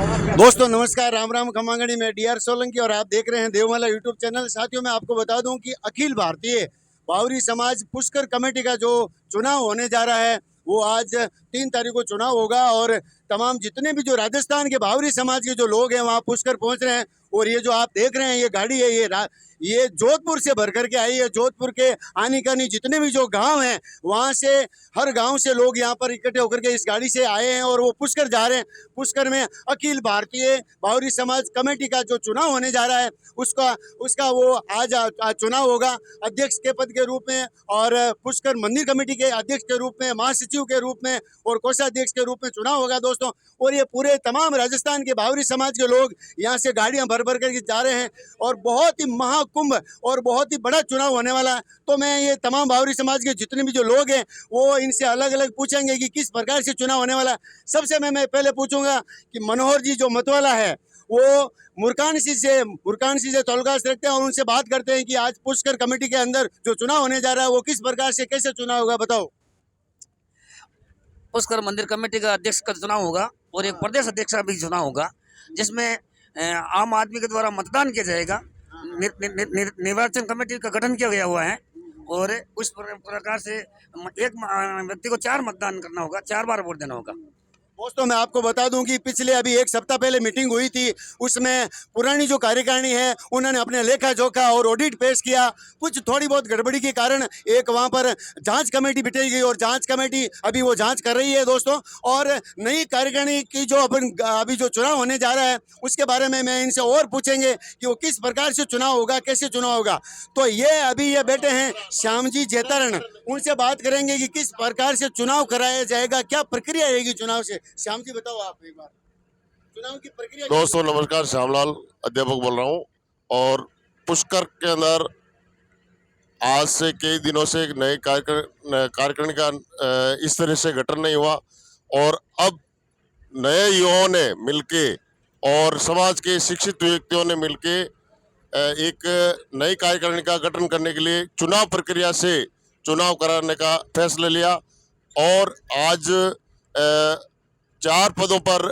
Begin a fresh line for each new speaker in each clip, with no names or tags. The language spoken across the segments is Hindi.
दोस्तों नमस्कार, राम राम खमांगणी में डीआर सोलंकी और आप देख रहे हैं देवमाला यूट्यूब चैनल। साथियों मैं आपको बता दूं कि अखिल भारतीय बावरी समाज पुष्कर कमेटी का जो चुनाव होने जा रहा है वो आज 3 तारीख को चुनाव होगा और तमाम जितने भी जो राजस्थान के बावरी समाज के जो लोग हैं वहाँ पुष्कर पहुँच रहे हैं। और ये जो आप देख रहे हैं ये गाड़ी है, ये जोधपुर से भर करके आई है। जोधपुर के आनी कानी जितने भी जो गांव हैं वहाँ से हर गांव से लोग यहाँ पर इकट्ठे होकर के इस गाड़ी से आए हैं और वो पुष्कर जा रहे हैं। पुष्कर में अखिल भारतीय बावरी समाज कमेटी का जो चुनाव होने जा रहा है उसका वो आज चुनाव होगा अध्यक्ष के पद के रूप में और पुष्कर मंदिर कमेटी के अध्यक्ष के रूप में, महासचिव के रूप में और कोषाध्यक्ष के रूप में चुनाव होगा दोस्तों। और ये पूरे तमाम राजस्थान के बावरी समाज के लोग यहाँ से गाड़ियाँ भर भर करके जा रहे हैं और बहुत ही महाकुंभ और बहुत ही बड़ा चुनाव होने वाला है। तो मैं ये तमाम बावरी समाज के जितने भी जो लोग हैं वो इनसे अलग अलग पूछेंगे कि किस प्रकार से चुनाव होने वाला है। सबसे मैं पहले पूछूंगा कि मनोहर जी जो मतवाला है वो मुरकानसी से तलगास रखते हैं और उनसे बात करते हैं कि आज पुष्कर कमेटी के अंदर जो चुनाव होने जा रहा है वो किस प्रकार से कैसे चुनाव होगा, बताओ।
पुष्कर मंदिर कमेटी का अध्यक्ष का चुनाव होगा और एक प्रदेश अध्यक्ष का भी चुनाव होगा जिसमें आम आदमी के द्वारा मतदान किया जाएगा। निर्वाचन कमेटी का गठन किया गया हुआ है और उस प्रकार से एक व्यक्ति को 4 मतदान करना होगा, 4 बार वोट देना होगा।
दोस्तों मैं आपको बता दूं कि पिछले अभी 1 सप्ताह पहले मीटिंग हुई थी, उसमें पुरानी जो कार्यकारिणी है उन्होंने अपने लेखा जोखा और ऑडिट पेश किया। कुछ थोड़ी बहुत गड़बड़ी के कारण एक वहां पर जांच कमेटी बिठाई गई और जांच कमेटी अभी वो जांच कर रही है दोस्तों। और नई कार्यकारिणी की जो अभी जो चुनाव होने जा रहा है उसके बारे में मैं इनसे और पूछेंगे कि वो किस प्रकार से चुनाव होगा, कैसे चुनाव होगा। तो ये बैठे हैं श्याम जी जेतारण, उनसे बात करेंगे कि किस प्रकार से चुनाव कराया जाएगा, क्या प्रक्रिया रहेगी चुनाव से। श्याम जी बताओ आप एक बार चुनाव की प्रक्रिया।
दोस्तों नमस्कार, श्यामलाल अध्यापक बोल रहा हूँ। और पुष्कर के अंदर आज से कई दिनों से एक नए कार्यकारिणी का इस तरह से गठन नहीं हुआ और अब नए युवाओं ने मिलके और समाज के शिक्षित व्यक्तियों ने मिलके एक नई कार्यकारिणी का गठन करने के लिए चुनाव प्रक्रिया से चुनाव कराने का फैसला लिया। और आज 4 पदों पर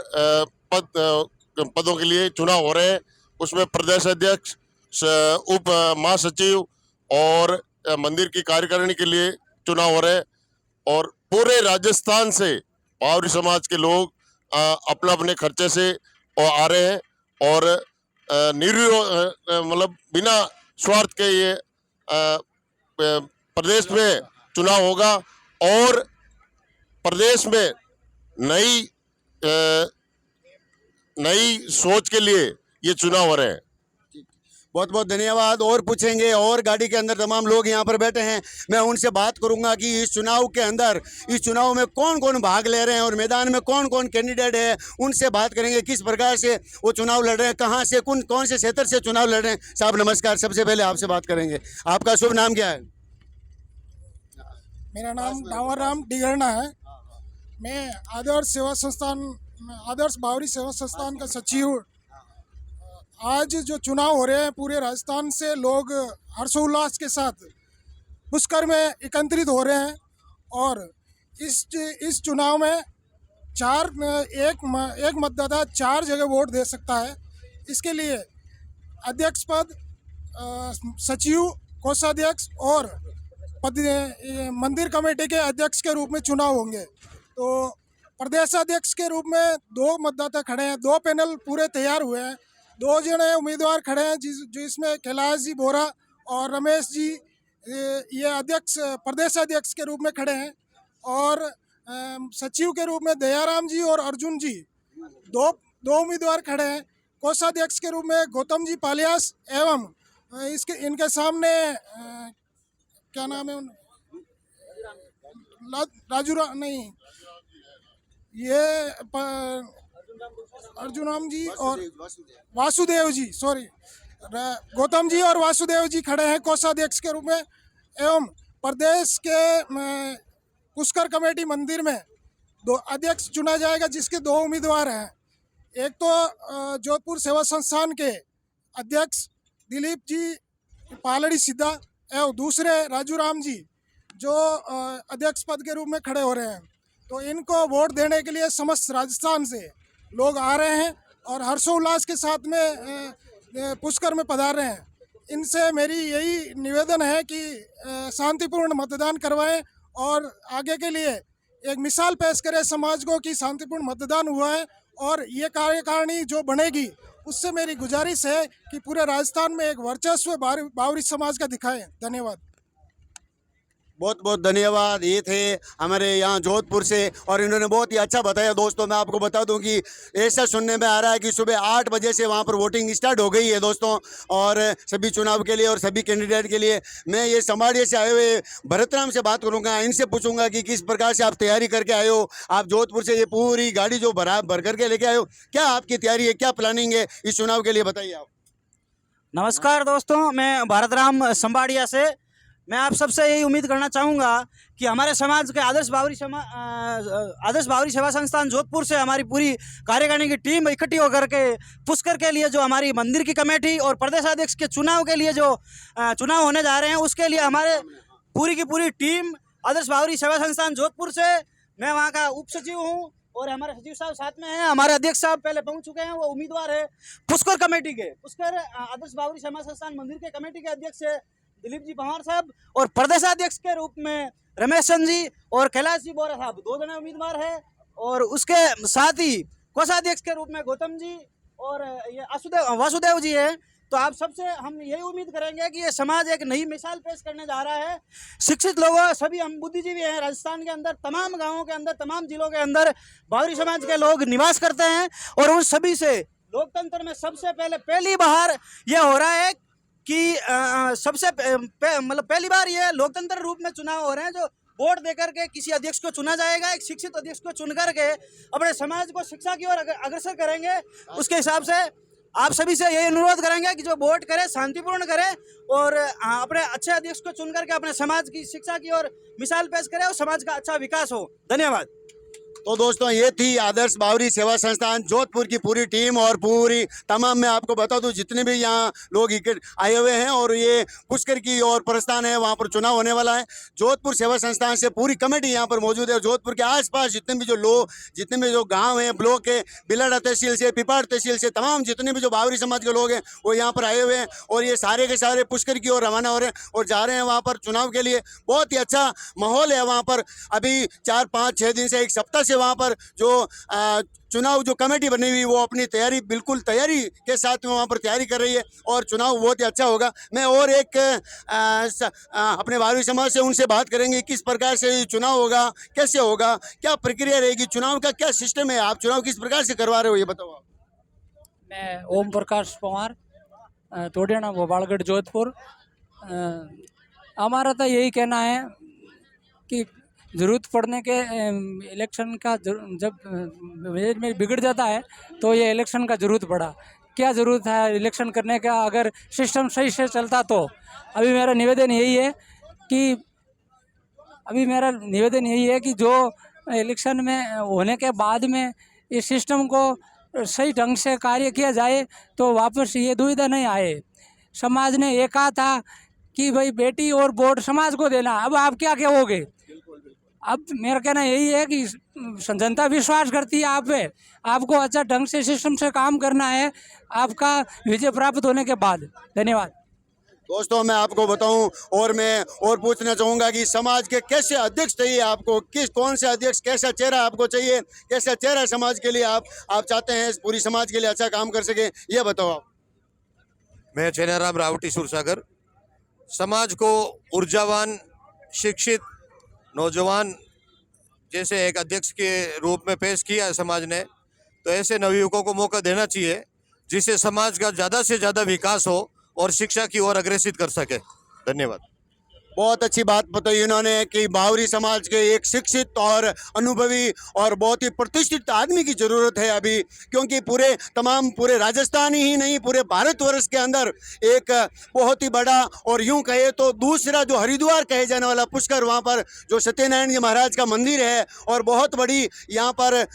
पदों के लिए चुनाव हो रहे हैं। उसमें प्रदेश अध्यक्ष, उप महासचिव और मंदिर की कार्यकारिणी के लिए चुनाव हो रहे हैं। और पूरे राजस्थान से बावरी समाज के लोग अपने अपने खर्चे से आ रहे हैं और मतलब बिना स्वार्थ के ये प्रदेश में चुनाव होगा और प्रदेश में नई सोच के लिए ये चुनाव हो रहे हैं।
बहुत बहुत धन्यवाद। और पूछेंगे और गाड़ी के अंदर तमाम लोग यहाँ पर बैठे हैं, मैं उनसे बात करूंगा कि इस चुनाव के अंदर इस चुनाव में कौन कौन भाग ले रहे हैं और मैदान में कौन कौन कैंडिडेट है, उनसे बात करेंगे किस प्रकार से वो चुनाव लड़ रहे हैं, कहाँ से कौन से क्षेत्र से चुनाव लड़ रहे हैं। साहब नमस्कार, सबसे पहले आपसे बात करेंगे, आपका शुभ नाम क्या है?
मेरा नाम डावर राम डिगरना है। मैं आदर्श बावरी सेवा संस्थान का सचिव। आज जो चुनाव हो रहे हैं पूरे राजस्थान से लोग हर्षोल्लास के साथ पुष्कर में एकत्रित हो रहे हैं और इस चुनाव में एक मतदाता 4 जगह वोट दे सकता है। इसके लिए अध्यक्ष पद, सचिव, कोषाध्यक्ष और मंदिर कमेटी के अध्यक्ष के रूप में चुनाव होंगे। तो प्रदेशाध्यक्ष के रूप में 2 मतदाता खड़े हैं, 2 पैनल पूरे तैयार हुए हैं, 2 जने उम्मीदवार खड़े हैं जिसमें कैलाश जी बोरा और रमेश जी ये प्रदेश अध्यक्ष के रूप में खड़े हैं। और सचिव के रूप में दयाराम जी और अर्जुन जी 2 उम्मीदवार खड़े हैं। कोषाध्यक्ष के रूप में गौतम जी पालियास एवं इनके सामने क्या नाम है अर्जुनाम जी और वासुदेव जी, गौतम जी और वासुदेव जी खड़े हैं कोषाध्यक्ष के रूप में। एवं प्रदेश के पुष्कर कमेटी मंदिर में 2 अध्यक्ष चुना जाएगा जिसके 2 उम्मीदवार हैं। एक तो जोधपुर सेवा संस्थान के अध्यक्ष दिलीप जी पालड़ी सिद्धा एवं दूसरे राजू राम जी जो अध्यक्ष पद के रूप में खड़े हो रहे हैं। तो इनको वोट देने के लिए समस्त राजस्थान से लोग आ रहे हैं और हर्षोल्लास के साथ में पुष्कर में पधार रहे हैं। इनसे मेरी यही निवेदन है कि शांतिपूर्ण मतदान करवाएं और आगे के लिए एक मिसाल पेश करें समाज को कि शांतिपूर्ण मतदान हुआ है। और ये कार्यकारिणी जो बनेगी उससे मेरी गुजारिश है कि पूरे राजस्थान में एक वर्चस्व बावरी समाज का दिखाएं। धन्यवाद।
बहुत बहुत धन्यवाद। ये थे हमारे यहाँ जोधपुर से और इन्होंने बहुत ही अच्छा बताया। दोस्तों मैं आपको बता दूं कि ऐसा सुनने में आ रहा है कि सुबह 8 बजे से वहाँ पर वोटिंग स्टार्ट हो गई है दोस्तों, और सभी चुनाव के लिए और सभी कैंडिडेट के लिए। मैं ये समाड़िया से आए हुए भरतराम से बात करूँगा, इनसे पूछूंगा कि किस प्रकार से आप तैयारी करके आए हो। आप जोधपुर से ये पूरी गाड़ी जो भर करके लेके आए हो, क्या आपकी तैयारी है, क्या प्लानिंग है इस चुनाव के लिए, बताइए आप।
नमस्कार दोस्तों, मैं भरतराम संबाड़िया से। मैं आप सबसे यही उम्मीद करना चाहूँगा कि हमारे समाज के आदर्श बावरी सेवा संस्थान जोधपुर से हमारी पूरी कार्यकारिणी की टीम इकट्ठी होकर के पुष्कर के लिए जो हमारी मंदिर की कमेटी और प्रदेशाध्यक्ष के चुनाव के लिए जो चुनाव होने जा रहे हैं, उसके लिए हमारे पूरी की पूरी टीम आदर्श बावरी सेवा संस्थान जोधपुर से, मैं वहाँ का उप सचिव हूँ और हमारे सचिव साहब साथ में हैं। हमारे अध्यक्ष साहब पहले पहुंच चुके हैं, वो उम्मीदवार है पुष्कर कमेटी के, पुष्कर आदर्श बावरी सेवा संस्थान मंदिर के कमेटी के अध्यक्ष है दिलीप जी पवार साहब, और प्रदेशाध्यक्ष के रूप में रमेश चंद जी और कैलाश जी बोरा साहब, 2 जने उम्मीदवार है। और उसके साथ ही कोषाध्यक्ष के रूप में गौतम जी और ये वासुदेव जी है। तो आप सबसे हम यही उम्मीद करेंगे कि ये समाज एक नई मिसाल पेश करने जा रहा है। शिक्षित लोगों, सभी हम बुद्धिजीवी हैं, राजस्थान के अंदर तमाम गाँवों के अंदर, तमाम जिलों के अंदर बावरी समाज के लोग निवास करते हैं, और उन सभी से लोकतंत्र में सबसे पहली बार ये हो रहा है कि सबसे मतलब पहली बार ये लोकतंत्र रूप में चुनाव हो रहे हैं, जो वोट देकर के किसी अध्यक्ष को चुना जाएगा, एक शिक्षित अध्यक्ष को चुन करके अपने समाज को शिक्षा की ओर अग्रसर करेंगे। उसके हिसाब से आप सभी से यही अनुरोध करेंगे कि जो वोट करें शांतिपूर्ण करें और अपने अच्छे अध्यक्ष को चुन करके अपने समाज की शिक्षा की ओर मिसाल पेश करें और समाज का अच्छा विकास हो। धन्यवाद।
तो दोस्तों ये थी आदर्श बावरी सेवा संस्थान जोधपुर की पूरी टीम और पूरी तमाम, मैं आपको बता दूं जितने भी यहाँ लोग आए हुए हैं, और ये पुष्कर की और प्रस्थान है, वहाँ पर चुनाव होने वाला है। जोधपुर सेवा संस्थान से पूरी कमेटी यहाँ पर मौजूद है। जोधपुर के आसपास जितने भी जो लोग, जितने भी जो गांव हैं, ब्लॉक के बिलाड़ा तहसील से, पिपाड़ तहसील से, तमाम जितने भी जो बावरी समाज के लोग हैं वो यहाँ पर आए हुए हैं, और ये सारे के सारे पुष्कर की ओर रवाना हो रहे हैं और जा रहे हैं वहाँ पर चुनाव के लिए। बहुत ही अच्छा माहौल है वहाँ पर। अभी 4, 5, 6 दिन से, एक सप्ताह से वहाँ पर जो चुनाव जो कमेटी बनी हुई वो अपनी तैयारी, बिल्कुल तैयारी के साथ में वहाँ पर तैयारी कर रही है, और चुनाव बहुत ही अच्छा होगा। मैं और एक अपने बावरी समाज से उनसे बात करेंगे किस प्रकार से चुनाव होगा, कैसे होगा, क्या प्रक्रिया रहेगी, चुनाव का क्या सिस्टम है, आप चुनाव किस प्रकार से करवा रहे हो, ये बताओ आप।
मैं ओम प्रकाश पवार, तोड़ियाना भोपालगढ़ जोधपुर। हमारा तो यही कहना है कि ज़रूरत पड़ने के इलेक्शन का जब मैनेजमेंट बिगड़ जाता है तो ये इलेक्शन का ज़रूरत पड़ा। क्या ज़रूरत है इलेक्शन करने का, अगर सिस्टम सही से चलता तो। अभी मेरा निवेदन यही है कि जो इलेक्शन में होने के बाद में इस सिस्टम को सही ढंग से कार्य किया जाए तो वापस ये दुविधा नहीं आए। समाज ने ये कहा था कि भाई बेटी और वोट समाज को देना, अब आप क्या कहोगे। अब मेरा कहना यही है कि जनता विश्वास करती है आप पे, आपको अच्छा ढंग से सिस्टम से काम करना है आपका विजय प्राप्त होने के बाद। धन्यवाद।
दोस्तों मैं आपको बताऊं, और मैं और पूछना चाहूँगा कि समाज के कैसे अध्यक्ष चाहिए आपको, कौन से अध्यक्ष, कैसा चेहरा आपको चाहिए, कैसा चेहरा समाज के लिए आप चाहते हैं पूरी समाज के लिए अच्छा काम कर सके, ये बताओ आप।
मैं चेनाराम रावटी सुरसागर। समाज को ऊर्जावान, शिक्षित नौजवान जैसे एक अध्यक्ष के रूप में पेश किया है समाज ने, तो ऐसे नवयुवकों को मौका देना चाहिए जिससे समाज का ज़्यादा से ज़्यादा विकास हो और शिक्षा की ओर अग्रसित कर सके। धन्यवाद।
बहुत अच्छी बात बताई इन्होंने कि बावरी समाज के एक शिक्षित और अनुभवी और बहुत ही प्रतिष्ठित आदमी की ज़रूरत है अभी, क्योंकि पूरे राजस्थान ही नहीं, पूरे भारतवर्ष के अंदर एक बहुत ही बड़ा, और यूं कहे तो दूसरा जो हरिद्वार कहे जाने वाला पुष्कर, वहाँ पर जो सत्यनारायण जी महाराज का मंदिर है, और बहुत बड़ी यहाँ पर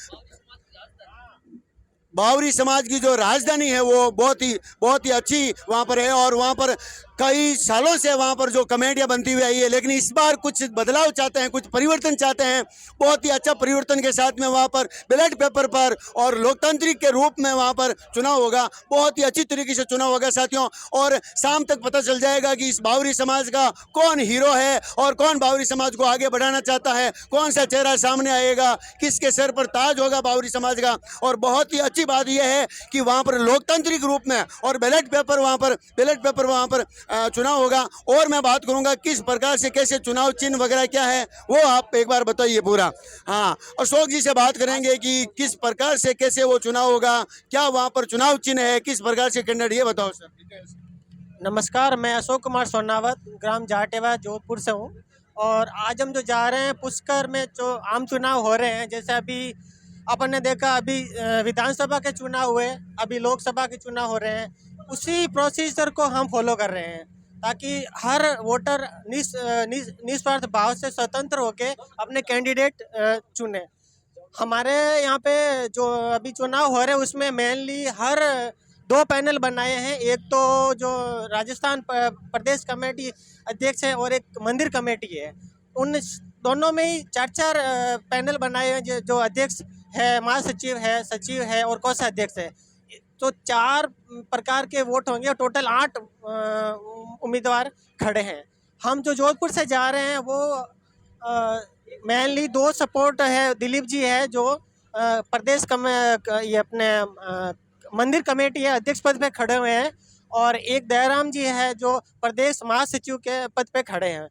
बावरी समाज की जो राजधानी है वो बहुत ही अच्छी वहाँ पर है, और वहाँ पर कई सालों से वहाँ पर जो कमेटियाँ बनती हुई आई है, लेकिन इस बार कुछ बदलाव चाहते हैं, कुछ परिवर्तन चाहते हैं। बहुत ही अच्छा परिवर्तन के साथ में वहाँ पर बैलेट पेपर पर और लोकतांत्रिक के रूप में वहाँ पर चुनाव होगा। बहुत ही अच्छी तरीके से चुनाव होगा साथियों, और शाम तक पता चल जाएगा कि इस बावरी समाज का कौन हीरो है और कौन बावरी समाज को आगे बढ़ाना चाहता है, कौन सा चेहरा सामने आएगा, किसके सर पर ताज होगा बावरी समाज का। और बहुत ही अच्छी बात यह है कि वहाँ पर लोकतांत्रिक रूप में और बैलेट पेपर वहाँ पर चुनाव होगा। और मैं बात करूंगा किस प्रकार से कैसे चुनाव चिन्ह वगैरह क्या है वो आप एक बार बताइए पूरा। हाँ, अशोक जी से बात करेंगे कि किस प्रकार से कैसे वो चुनाव होगा, क्या वहाँ पर चुनाव चिन्ह है, किस प्रकार से कैंडिडेट, ये बताओ सर।
नमस्कार, मैं अशोक कुमार सोनावत, ग्राम जाटेवा, जोधपुर से हूँ। और आज हम जो जा रहे हैं पुष्कर में जो आम चुनाव हो रहे हैं, जैसे अभी अपन ने देखा अभी विधानसभा के चुनाव हुए, अभी लोकसभा के चुनाव हो रहे हैं, उसी प्रोसीजर को हम फॉलो कर रहे हैं ताकि हर वोटर निस्वार्थ भाव से स्वतंत्र होकर अपने कैंडिडेट चुने। हमारे यहाँ पे जो अभी चुनाव हो रहे हैं उसमें मेनली हर 2 पैनल बनाए हैं। एक तो जो राजस्थान प्रदेश कमेटी अध्यक्ष है और एक मंदिर कमेटी है, उन दोनों में ही 4-4 पैनल बनाए हैं। जो अध्यक्ष है, महासचिव है, सचिव है और कोषाध्यक्ष है। तो 4 प्रकार के वोट होंगे और टोटल 8 उम्मीदवार खड़े हैं। हम जो जोधपुर से जा रहे हैं वो मेनली 2 सपोर्ट है, दिलीप जी है जो प्रदेश ये अपने मंदिर कमेटी है अध्यक्ष पद पे खड़े हुए हैं, और एक दयाराम जी है जो प्रदेश महासचिव के पद पे खड़े हैं।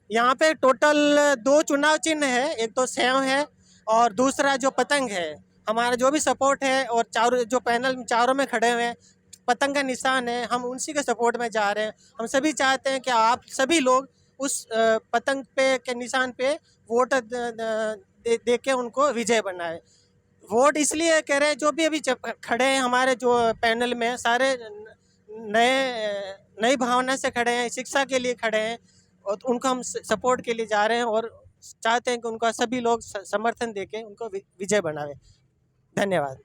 यहाँ पे टोटल 2 चुनाव चिन्ह है, एक तो सेव है और दूसरा जो पतंग है। हमारा जो भी सपोर्ट है और चारों जो पैनल चारों में खड़े हुए हैं, पतंग का निशान है, हम उसी के सपोर्ट में जा रहे हैं। हम सभी चाहते हैं कि आप सभी लोग उस पतंग पे के निशान पे वोट दे के उनको विजय बनाए। वोट इसलिए कह रहे हैं, जो भी अभी खड़े हैं हमारे जो पैनल में, सारे नई भावना से खड़े हैं, शिक्षा के लिए खड़े हैं, और उनको हम सपोर्ट के लिए जा रहे हैं और चाहते हैं कि उनका सभी लोग समर्थन देके उनको विजय बनावे। धन्यवाद।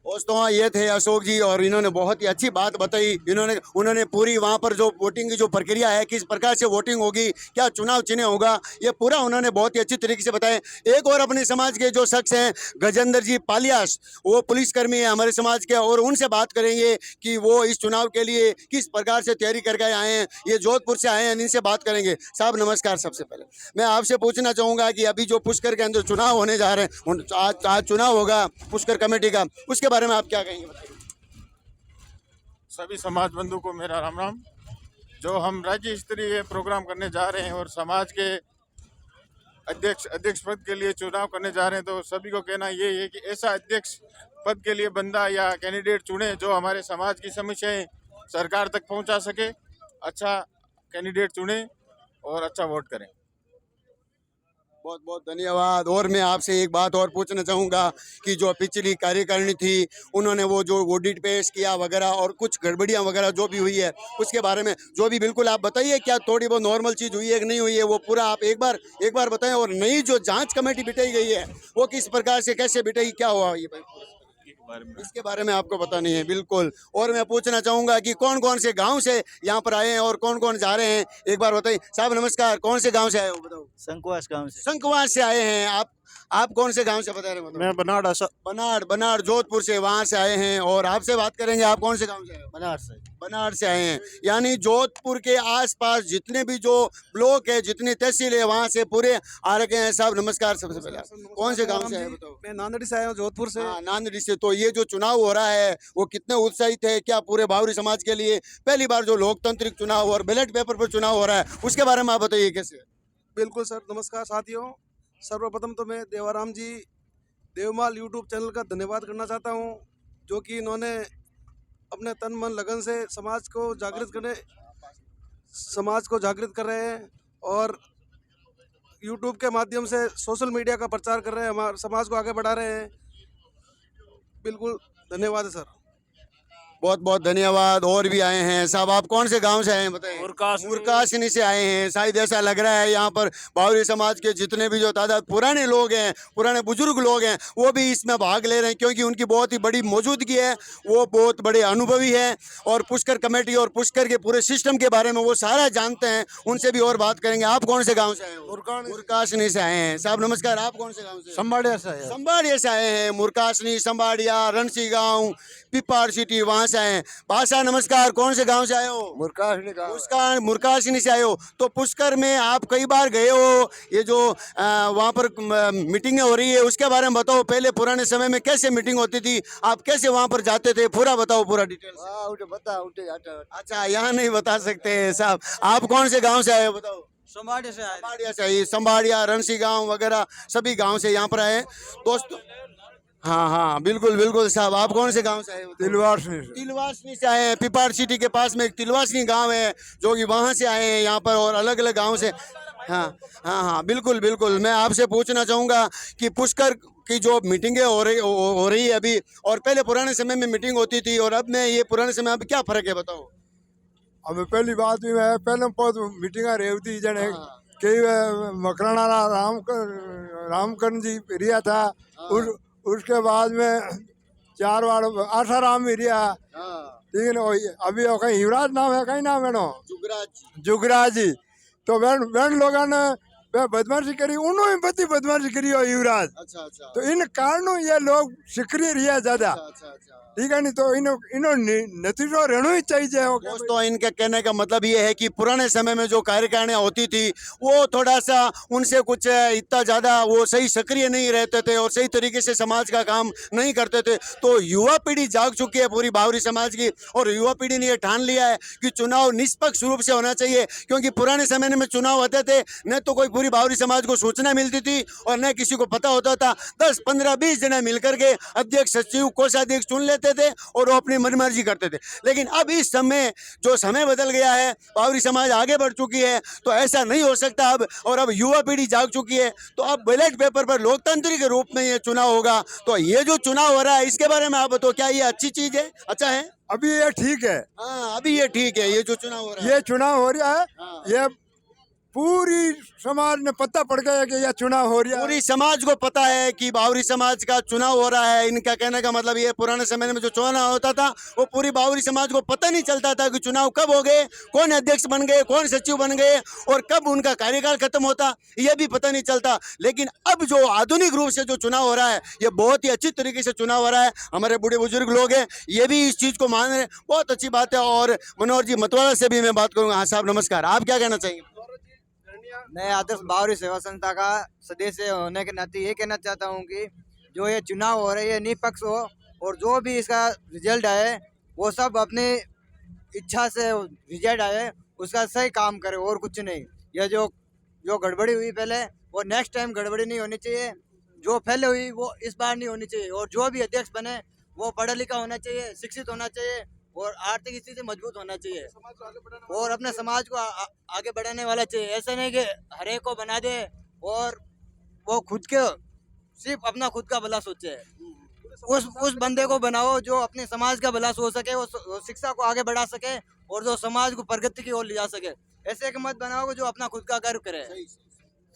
दोस्तों, ये थे अशोक जी और इन्होंने बहुत ही अच्छी बात बताई। उन्होंने पूरी वहाँ पर जो वोटिंग की जो प्रक्रिया है, किस प्रकार से वोटिंग होगी, क्या चुनाव चिन्ह होगा, ये पूरा उन्होंने बहुत ही अच्छी तरीके से बताया। एक और अपने समाज के जो शख्स हैं गजेंद्र जी पालियास, वो पुलिसकर्मी है हमारे समाज के, और उनसे बात करेंगे कि वो इस चुनाव के लिए किस प्रकार से तैयारी करके आए हैं। ये जोधपुर से आए हैं, इनसे बात करेंगे। साहब नमस्कार। सबसे पहले मैं आपसे पूछना चाहूँगा कि अभी जो पुष्कर के अंदर चुनाव होने जा रहे हैं, आज चुनाव होगा पुष्कर कमेटी का, उसके बारे में आप क्या कहेंगे, बताइए।
सभी समाज बंधु को मेरा राम राम। जो हम राज्य स्तरीय प्रोग्राम करने जा रहे हैं और समाज के अध्यक्ष पद के लिए चुनाव करने जा रहे हैं, तो सभी को कहना ये है कि ऐसा अध्यक्ष पद के लिए बंदा या कैंडिडेट चुने जो हमारे समाज की समस्याएं सरकार तक पहुंचा सके। अच्छा कैंडिडेट चुने और अच्छा वोट करें।
बहुत बहुत धन्यवाद। और मैं आपसे एक बात और पूछना चाहूँगा कि जो पिछली कार्यकारिणी थी, उन्होंने वो जो ऑडिट पेश किया वगैरह और कुछ गड़बड़ियाँ वगैरह जो भी हुई है, उसके बारे में जो भी बिल्कुल आप बताइए, क्या थोड़ी बहुत नॉर्मल चीज़ हुई है कि नहीं हुई है, वो पूरा आप एक बार बताएं। और नई जो जांच कमेटी बिठाई गई है वो किस प्रकार से कैसे बिठाई, क्या हुआ ये इसके बारे में आपको पता नहीं है, बिल्कुल। और मैं पूछना चाहूँगा कि कौन कौन से गाँव से यहाँ पर आए हैं और कौन कौन जा रहे हैं, एक बार बताइए। साहब नमस्कार, कौन से गाँव से आए हो, बताओ।
संकवास गांव से।
संकवास से आए हैं आप कौन से गांव से बता रहे हैं?
मैं
बनाड़ जोधपुर से वहां से आए हैं। और आपसे बात करेंगे, आप कौन से गांव से आए हो? बनाड़ से आए हैं। यानी जोधपुर के आसपास जितने भी जो ब्लॉक है, जितनी तहसील है, वहां से पूरे आ रखे हैं। साहब नमस्कार। सबसे पहले कौन से गाँव से आए बताओ?
मैं नांदेड़ से आया हूँ, जोधपुर से।
नांदेड़ से। तो ये जो चुनाव हो रहा है वो कितने उत्साहित है, क्या पूरे बावरी समाज के लिए पहली बार जो लोकतांत्रिक चुनाव और बैलेट पेपर पर चुनाव हो रहा है, उसके बारे में आप बताइए कैसे?
बिल्कुल सर, नमस्कार साथियों। सर्वप्रथम तो मैं देवाराम जी देवमाल यूट्यूब चैनल का धन्यवाद करना चाहता हूं, जो कि इन्होंने अपने तन मन लगन से समाज को जागृत कर रहे हैं और यूट्यूब के माध्यम से सोशल मीडिया का प्रचार कर रहे हैं, हमारे समाज को आगे बढ़ा रहे हैं। बिल्कुल धन्यवाद है सर।
बहुत बहुत धन्यवाद। और भी आए हैं साहब, आप कौन से गांव से आए हैं बताइए? मुरकासनी से आए हैं। शायद ऐसा लग रहा है यहाँ पर बावरी समाज के जितने भी जो तादाद पुराने लोग हैं, पुराने बुजुर्ग लोग हैं, वो भी इसमें भाग ले रहे हैं, क्योंकि उनकी बहुत ही बड़ी मौजूदगी है। वो बहुत बड़े अनुभवी है और पुष्कर कमेटी और पुष्कर के पूरे सिस्टम के बारे में वो सारा जानते हैं। उनसे भी और बात करेंगे। आप कौन से गाँव से आए हो? मुरकासनी से आए हैं। साहब नमस्कार, आप कौन से गाँव से?
संबाड़िया से है।
संबाड़िया से आए हैं। मुरकासनी, संबाड़िया, रणसी गांव, पिपाड़ सिटी, वहां से आए हैं। भाषा नमस्कार, कौन से गांव से आए हो? मुरकासनी से आए हो। तो पुष्कर में आप कई बार गए हो, ये जो वहाँ पर मीटिंगें हो रही है उसके बारे में बताओ। पहले पुराने समय में कैसे मीटिंग होती थी, आप कैसे वहाँ पर जाते थे, पूरा बताओ, पूरा डिटेल। अच्छा, यहाँ नहीं बता सकते साहब। आप कौन से गाँव से आए हो बताओ?
संबाड़िया से
संबाड़िया से आइए। संबाड़िया, रणसी गांव वगैरह सभी गांव से यहाँ पर आए दोस्तों। हाँ हाँ बिल्कुल बिल्कुल साहब। आप कौन से गांव से आए हो? तिलवासनी से आए हैं। पिपाड़ सिटी के पास में एक तिलवासनी गांव है, जो कि वहाँ से आए हैं यहाँ पर, और अलग अलग गांव से। हाँ हाँ हाँ बिल्कुल बिल्कुल। मैं आपसे पूछना चाहूँगा कि पुष्कर की जो मीटिंगें हो रही है अभी, और पहले पुराने समय में मीटिंग होती थी और अब में ये पुराने समय में क्या फ़र्क है बताओ?
अब पहली बात भी है, पहले बहुत मीटिंगा रेवती जने कई मकराना रामकरण जी रिया था। उसके बाद में 4 बार आसाराम भी रिया। ठीक है ना। अभी कहीं युवराज नाम है, कहीं नाम है ना जुगराज जी। तो वैन लोगों ने बदमाशी करी, उन्होंने बड़ी बदमाशी करी हो युवराज।
अच्छा।
तो इन कारणों ये लोग सक्रिय रिया ज्यादा। ठीक है नहीं तो इन्हों नतीजों रहना ही चाहिए।
दोस्तों इनके कहने का मतलब ये है कि पुराने समय में जो कार्यकारिणियाँ होती थी वो थोड़ा सा उनसे कुछ इतना ज़्यादा वो सही सक्रिय नहीं रहते थे और सही तरीके से समाज का काम नहीं करते थे। तो युवा पीढ़ी जाग चुकी है पूरी बावरी समाज की, और युवा पीढ़ी ने ये ठान लिया है कि चुनाव निष्पक्ष रूप से होना चाहिए। क्योंकि पुराने समय में चुनाव होते थे, न तो कोई पूरी बावरी समाज को सूचना मिलती थी और न किसी को पता होता था। 10, 15, 20 जने मिलकर के अध्यक्ष, सचिव, कोषाध्यक्ष चुन लेते थे और वो अपनी मनमर्जी करते थे। लेकिन अब इस समय जो समय बदल गया है, बावरी समाज आगे बढ़ चुकी है, तो ऐसा नहीं हो सकता अब। और अब युवा पीढ़ी जाग चुकी है, तो अब बैलेट पेपर पर लोकतंत्र के रूप में ये चुनाव होगा। तो ये जो चुनाव हो रहा है इसके बारे में आप बताओ, क्या ये अच्छी चीज है? अच्छा है?
अभी ये ठीक है।
हाँ अभी ये ठीक है। ये जो चुनाव हो रहा है,
ये चुनाव हो रहा है।
हाँ।
ये पूरी समाज ने पता पड़ गया कि यह चुनाव हो रहा है।
पूरी समाज को पता है कि बावरी समाज का चुनाव हो रहा है। इनका कहने का मतलब ये, पुराने समय में जो चुनाव होता था वो पूरी बावरी समाज को पता नहीं चलता था कि चुनाव कब हो गए, कौन अध्यक्ष बन गए, कौन सचिव बन गए और कब उनका कार्यकाल खत्म होता, ये भी पता नहीं चलता। लेकिन अब जो आधुनिक रूप से जो चुनाव हो रहा है, ये बहुत ही अच्छी तरीके से चुनाव हो रहा है। हमारे बूढ़े बुजुर्ग लोग हैं, ये भी इस चीज़ को मान रहे हैं, बहुत अच्छी बात है। और मनोहर जी मतवाला से भी मैं बात करूँगा। हाँ साहब नमस्कार, आप क्या कहना चाहेंगे?
मैं आदर्श बावरी सेवा संस्था का सदस्य होने के नाते ये कहना चाहता हूँ कि जो ये चुनाव हो रहे हैं निष्पक्ष हो, और जो भी इसका रिजल्ट आए वो सब अपनी इच्छा से रिजल्ट आए उसका सही काम करे और कुछ नहीं। ये जो गड़बड़ी हुई पहले, वो नेक्स्ट टाइम गड़बड़ी नहीं होनी चाहिए। जो पहले हुई वो इस बार नहीं होनी चाहिए। और जो भी अध्यक्ष बने वो पढ़ा लिखा होना चाहिए, शिक्षित होना चाहिए और आर्थिक स्थिति से मजबूत होना चाहिए और अपने समाज को आगे बढ़ाने वाला चाहिए। ऐसा नहीं कि हर एक को बना दे और वो खुद के सिर्फ अपना खुद का भला सोचे। उस बंदे को बनाओ जो अपने समाज का भला सोच सके, वो शिक्षा को आगे बढ़ा सके और जो समाज को प्रगति की ओर ले जा सके। ऐसे एक मत बनाओ जो अपना खुद का घर करे।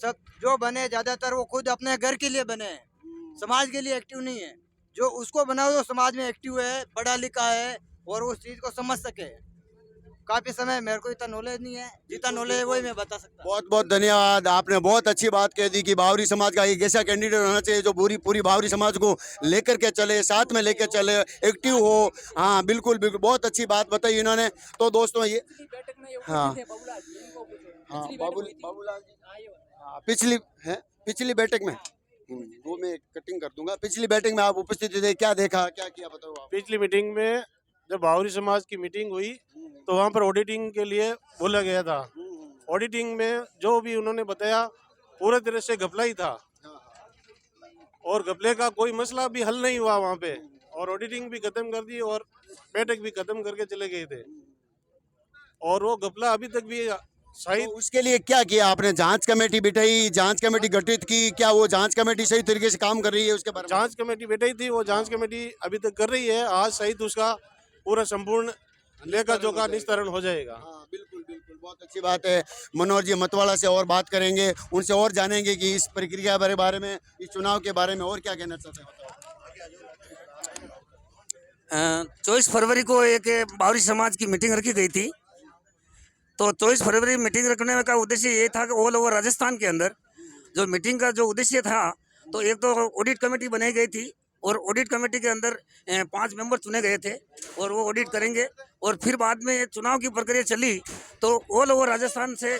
सब जो बने ज्यादातर वो खुद अपने घर के लिए बने, समाज के लिए एक्टिव नहीं है। जो उसको बनाओ जो समाज में एक्टिव है, पढ़ा लिखा है और उस चीज को समझ सके। काफी समय मेरे को इतना नॉलेज नहीं है, जितना नॉलेज है वही मैं बता सकता हूँ।
बहुत बहुत धन्यवाद। आपने बहुत अच्छी बात कह दी कि बावरी समाज का एक ऐसा कैंडिडेट होना चाहिए जो पूरी बावरी समाज को लेकर के चले, साथ में लेकर चले, एक्टिव हो। हाँ बिल्कुल बिल्कुल, बहुत अच्छी बात बताई इन्होंने। तो दोस्तों ये हाँ बाबूलाल जी पिछली बैठक में वो मैं कटिंग कर दूंगा। पिछली बैठक में आप उपस्थित थे, क्या देखा, क्या किया बताओ आप?
पिछली मीटिंग में जब बावरी समाज की मीटिंग हुई तो वहाँ पर ऑडिटिंग के लिए बोला गया था। ऑडिटिंग में जो भी उन्होंने बताया पूरे तरह से घपला ही था और घपले का कोई मसला भी हल नहीं हुआ वहाँ पे, और ऑडिटिंग भी खत्म कर दी और बैठक भी खत्म करके चले गए थे और वो घपला अभी तक भी शायद।
तो उसके लिए क्या किया आपने? जांच कमेटी बिठाई, जांच कमेटी गठित की, क्या वो जांच कमेटी सही तरीके से काम कर रही है उसके बारे में?
जांच कमेटी बैठाई थी, वो जांच कमेटी अभी तक कर रही है। आज शायद उसका पूरा संपूर्ण लेखा जोखा निस्तारण हो जाएगा।
हाँ, बिल्कुल बिल्कुल, बहुत अच्छी बात है। मनोहर जी मतवाला से और बात करेंगे, उनसे और जानेंगे कि इस प्रक्रिया के बारे में, इस चुनाव के बारे में और क्या कहना चाहते हैं।
24 फरवरी को एक बावरी समाज की मीटिंग रखी गई थी। तो 24 फरवरी मीटिंग रखने का उद्देश्य ये था कि ऑल ओवर राजस्थान के अंदर जो मीटिंग का जो उद्देश्य था, तो एक तो ऑडिट कमेटी बनाई गई थी और ऑडिट कमेटी के अंदर 5 मेंबर चुने गए थे और वो ऑडिट करेंगे। और फिर बाद में चुनाव की प्रक्रिया चली तो ऑल ओवर राजस्थान से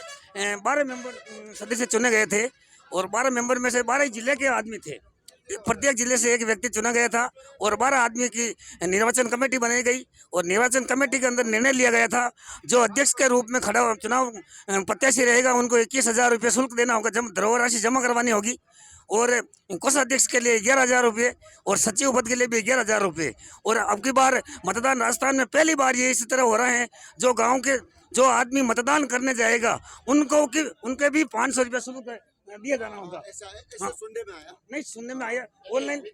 12 मेंबर सदस्य चुने गए थे और 12 मेंबर में से 12 जिले के आदमी थे। प्रत्येक जिले से एक व्यक्ति चुना गया था और 12 आदमी की निर्वाचन कमेटी बनाई गई और निर्वाचन कमेटी के अंदर निर्णय लिया गया था जो अध्यक्ष के रूप में खड़ा चुनाव प्रत्याशी रहेगा उनको 21,000 रुपये शुल्क देना होगा, धरोहर राशि जमा करवानी होगी। और कोषाध्यक्ष के लिए 11,000 रुपये और सचिव पद के लिए भी 11,000 रुपये। और अब की बार मतदान राजस्थान में पहली बार ये इसी तरह हो रहा है, जो गाँव के जो आदमी मतदान करने जाएगा उनके भी 500 रुपये शुल्क दिया जाना होगा।
ऐसा सुनने में आया?
नहीं, सुनने में आया,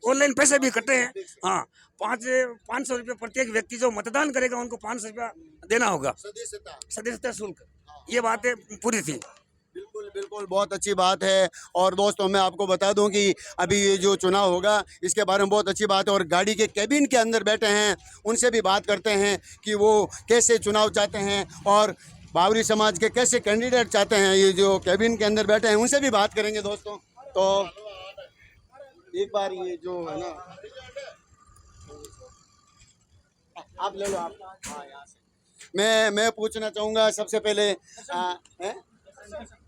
ऑनलाइन पैसे भी कटे हैं। हाँ, 500 रुपये प्रत्येक व्यक्ति जो मतदान करेगा उनको 500 रुपया देना होगा सदस्यता शुल्क। ये बातें पूरी थी।
बिल्कुल बिल्कुल, बहुत अच्छी बात है। और दोस्तों मैं आपको बता दूं कि अभी ये जो चुनाव होगा इसके बारे में बहुत अच्छी बात है और गाड़ी के कैबिन के अंदर बैठे हैं उनसे भी बात करते हैं कि वो कैसे चुनाव चाहते हैं और बावरी समाज के कैसे कैंडिडेट चाहते हैं। ये जो कैबिन के अंदर बैठे हैं उनसे भी बात करेंगे दोस्तों। तो एक बार ये जो है ना, आप ले लो, आप हाँ यहाँ से मैं पूछना चाहूँगा सबसे पहले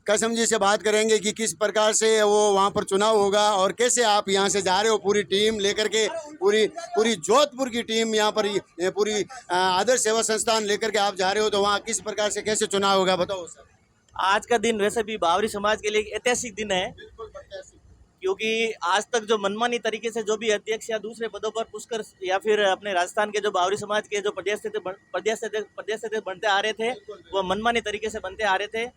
कसम जी से बात करेंगे कि किस प्रकार से वो वहाँ पर चुनाव होगा और कैसे आप यहाँ से जा रहे हो पूरी टीम लेकर के, पूरी जोधपुर की टीम यहाँ पर पूरी आदर्श सेवा संस्थान लेकर के आप जा रहे हो, तो वहाँ किस प्रकार से कैसे चुनाव होगा बताओ सर।
आज का दिन वैसे भी बावरी समाज के लिए एक ऐतिहासिक दिन है, क्योंकि आज तक जो मनमानी तरीके से जो भी अध्यक्ष या दूसरे पदों पर पुष्कर या फिर अपने राजस्थान के जो बावरी समाज के जो प्रदेश बनते आ रहे थे वो मनमानी तरीके से बनते आ रहे थे।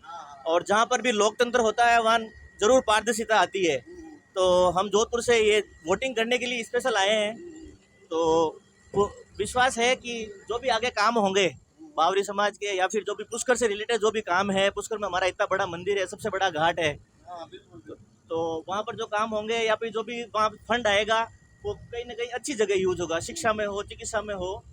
और जहाँ पर भी लोकतंत्र होता है वहाँ जरूर पारदर्शिता आती है। तो हम जोधपुर से ये वोटिंग करने के लिए स्पेशल आए हैं, तो वो विश्वास है कि जो भी आगे काम होंगे बावरी समाज के या फिर जो भी पुष्कर से रिलेटेड जो भी काम है, पुष्कर में हमारा इतना बड़ा मंदिर है, सबसे बड़ा घाट है, तो वहाँ पर जो काम होंगे या फिर जो भी वहाँ फंड आएगा वो कहीं ना कहीं अच्छी जगह यूज होगा, शिक्षा में हो, चिकित्सा में हो,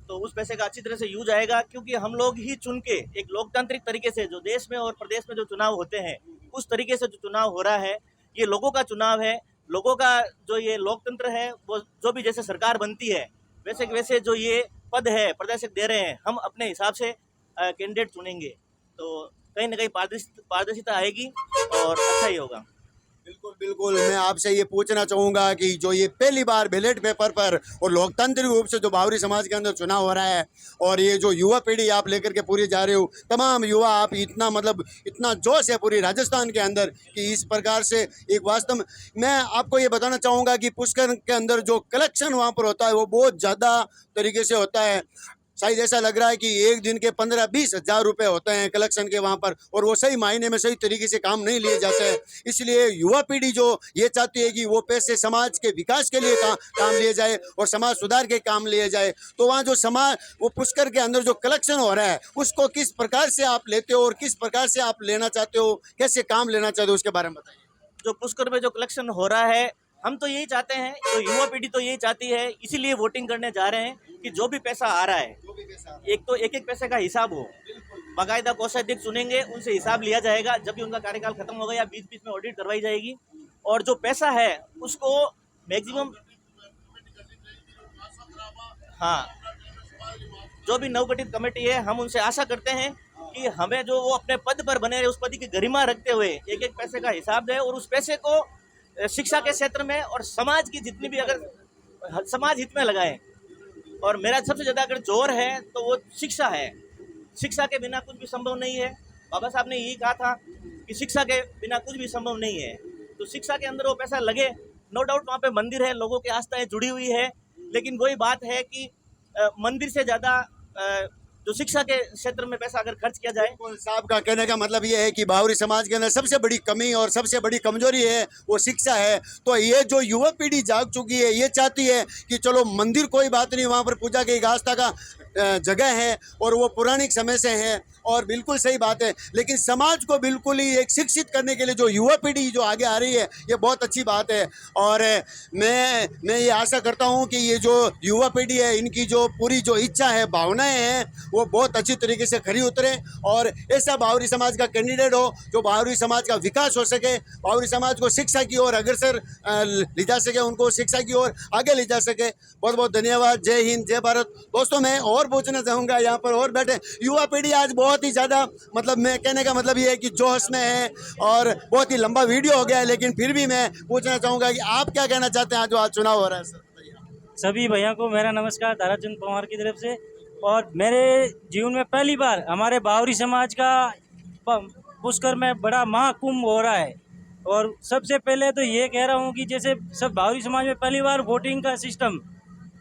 तो उस पैसे का अच्छी तरह से यूज आएगा। क्योंकि हम लोग ही चुन के एक लोकतांत्रिक तरीके से जो देश में और प्रदेश में जो चुनाव होते हैं उस तरीके से जो चुनाव हो रहा है ये लोगों का चुनाव है। लोगों का जो ये लोकतंत्र है वो जो भी जैसे सरकार बनती है वैसे वैसे जो ये पद है प्रदर्शक दे रहे हैं, हम अपने हिसाब से कैंडिडेट चुनेंगे तो कहीं ना कहीं पारदर्शिता आएगी और अच्छा ही होगा।
बिल्कुल बिल्कुल, मैं आपसे ये पूछना चाहूँगा कि जो ये पहली बार बैलेट पेपर पर और लोकतांत्रिक रूप से जो बावरी समाज के अंदर चुनाव हो रहा है और ये जो युवा पीढ़ी आप लेकर के पूरी जा रहे हो, तमाम युवा आप इतना जोश है पूरी राजस्थान के अंदर कि इस प्रकार से एक वास्तव में मैं आपको ये बताना चाहूँगा कि पुष्कर के अंदर जो कलेक्शन वहाँ पर होता है वो बहुत ज़्यादा तरीके से होता है। शायद ऐसा लग रहा है कि एक दिन के 15-20 हज़ार रुपये होते हैं कलेक्शन के वहाँ पर, और वो सही मायने में सही तरीके से काम नहीं लिए जाते हैं। इसलिए युवा पीढ़ी जो ये चाहती है कि वो पैसे समाज के विकास के लिए काम लिए जाए और समाज सुधार के काम लिए जाए, तो वहाँ जो समाज वो पुष्कर के अंदर जो कलेक्शन हो रहा है उसको किस प्रकार से आप लेते हो और किस प्रकार से आप लेना चाहते हो, कैसे काम लेना चाहते हो, उसके बारे में बताइए।
जो पुष्कर में जो कलेक्शन हो रहा है हम तो यही चाहते हैं, जो युवा पीढ़ी तो यही चाहती है, इसीलिए वोटिंग करने जा रहे हैं कि जो भी पैसा आ रहा है एक तो एक पैसे का हिसाब हो, बाकायदा कोषाध्यक्ष चुनेंगे उनसे हिसाब लिया जाएगा जब भी उनका कार्यकाल खत्म होगा या बीच बीच में ऑडिट करवाई जाएगी, और जो पैसा है उसको मैक्सिमम हाँ जो भी नवगठित कमेटी है हम उनसे आशा करते हैं कि हमें जो वो अपने पद पर बने रहे उस पद की गरिमा रखते हुए एक पैसे का हिसाब दें और उस पैसे को शिक्षा के क्षेत्र में और समाज की जितनी भी अगर समाज हित में लगाएं। और मेरा सबसे ज़्यादा अगर जोर है तो वो शिक्षा है। शिक्षा के बिना कुछ भी संभव नहीं है। बाबा साहब ने यही कहा था कि शिक्षा के बिना कुछ भी संभव नहीं है, तो शिक्षा के अंदर वो पैसा लगे। नो डाउट वहाँ पे मंदिर है, लोगों की आस्थाएं जुड़ी हुई है, लेकिन वही बात है कि मंदिर से ज़्यादा जो शिक्षा के क्षेत्र में पैसा अगर खर्च किया जाए।
साहब का कहने का मतलब ये है कि बावरी समाज के अंदर सबसे बड़ी कमी और सबसे बड़ी कमजोरी है वो शिक्षा है। तो ये जो युवा पीढ़ी जाग चुकी है ये चाहती है कि चलो मंदिर कोई बात नहीं, वहाँ पर पूजा की आस्था का जगह है और वो पौराणिक समय से है और बिल्कुल सही बात है। लेकिन समाज को बिल्कुल ही एक शिक्षित करने के लिए जो युवा पीढ़ी जो आगे आ रही है, ये बहुत अच्छी बात है। और मैं ये आशा करता हूँ कि ये जो युवा पीढ़ी है, इनकी जो पूरी जो इच्छा है, भावनाएं हैं, वो बहुत अच्छी तरीके से खरी उतरे और ऐसा बावरी समाज का कैंडिडेट हो जो बावरी समाज का विकास हो सके, बावरी समाज को शिक्षा की ओर अग्रसर ले जा सके, उनको शिक्षा की ओर आगे ले जा सके। बहुत बहुत धन्यवाद। जय हिंद, जय भारत। दोस्तों, मैं और पूछना चाहूँगा, यहाँ पर और बैठे युवा पीढ़ी आज बहुत ही ज़्यादा, मतलब मैं कहने का मतलब ये है कि जोश में है और बहुत ही लंबा वीडियो हो गया है, लेकिन फिर भी मैं पूछना चाहूँगा कि आप क्या कहना चाहते हैं आज जो आज चुनाव हो रहा है सर?
सभी भैया को मेरा नमस्कार ताराचंद पवार की तरफ से। और मेरे जीवन में पहली बार हमारे बावरी समाज का पुष्कर में बड़ा महाकुंभ हो रहा है। और सबसे पहले तो ये कह रहा हूँ कि जैसे सब बावरी समाज में पहली बार वोटिंग का सिस्टम,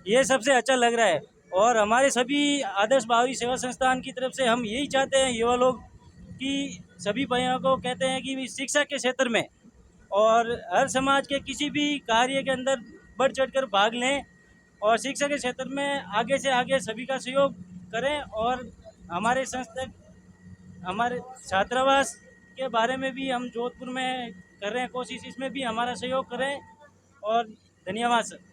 ये सबसे अच्छा लग रहा है। और हमारे सभी आदर्श बावरी सेवा संस्थान की तरफ से हम यही चाहते हैं युवा लोग कि सभी भाइयों को कहते हैं कि शिक्षा के क्षेत्र में और हर समाज के किसी भी कार्य के अंदर बढ़ चढ़कर भाग लें और शिक्षा के क्षेत्र में आगे से आगे सभी का सहयोग करें। और हमारे संस्था, हमारे छात्रावास के बारे में भी हम जोधपुर में कर रहे हैं कोशिश, इसमें भी हमारा सहयोग करें। और धन्यवाद सर।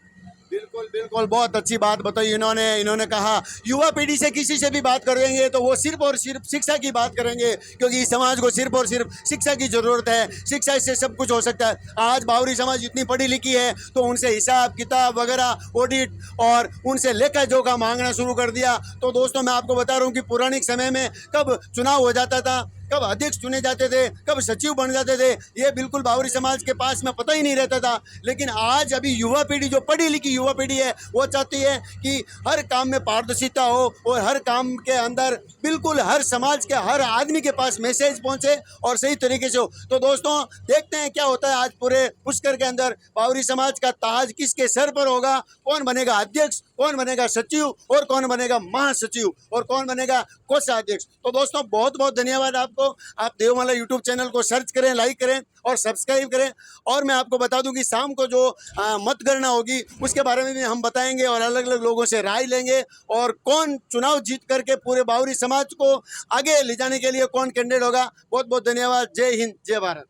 बिल्कुल बिल्कुल, बहुत अच्छी बात बताई इन्होंने कहा युवा पीढ़ी से किसी से भी बात करेंगे तो वो सिर्फ और सिर्फ शिक्षा की बात करेंगे, क्योंकि इस समाज को सिर्फ और सिर्फ शिक्षा की ज़रूरत है। शिक्षा से सब कुछ हो सकता है। आज बावरी समाज इतनी पढ़ी लिखी है तो उनसे हिसाब किताब वगैरह, ऑडिट और उनसे लेखा जोखा मांगना शुरू कर दिया। तो दोस्तों, मैं आपको बता रहा हूँ कि पौराणिक समय में कब चुनाव हो जाता था, कब अध्यक्ष चुने जाते थे, कब सचिव बन जाते थे, ये बिल्कुल बावरी समाज के पास में पता ही नहीं रहता था। लेकिन आज अभी युवा पीढ़ी, जो पढ़ी लिखी युवा पीढ़ी है, वो चाहती है कि हर काम में पारदर्शिता हो और हर काम के अंदर बिल्कुल हर समाज के हर आदमी के पास मैसेज पहुंचे और सही तरीके से हो। तो दोस्तों, देखते हैं क्या होता है आज पूरे पुष्कर के अंदर। बावरी समाज का ताज किसके सर पर होगा, कौन बनेगा अध्यक्ष, कौन बनेगा सचिव और कौन बनेगा महासचिव और कौन बनेगा कोषाध्यक्ष। तो दोस्तों, बहुत बहुत धन्यवाद आपको। आप देवमाला यूट्यूब चैनल को सर्च करें, लाइक करें और सब्सक्राइब करें। और मैं आपको बता दूं कि शाम को जो मतगणना होगी उसके बारे में भी हम बताएंगे और अलग अलग लोगों से राय लेंगे और कौन चुनाव जीत करके पूरे बावरी समाज को आगे ले जाने के लिए कौन कैंडिडेट होगा। बहुत बहुत धन्यवाद। जय हिंद, जय भारत।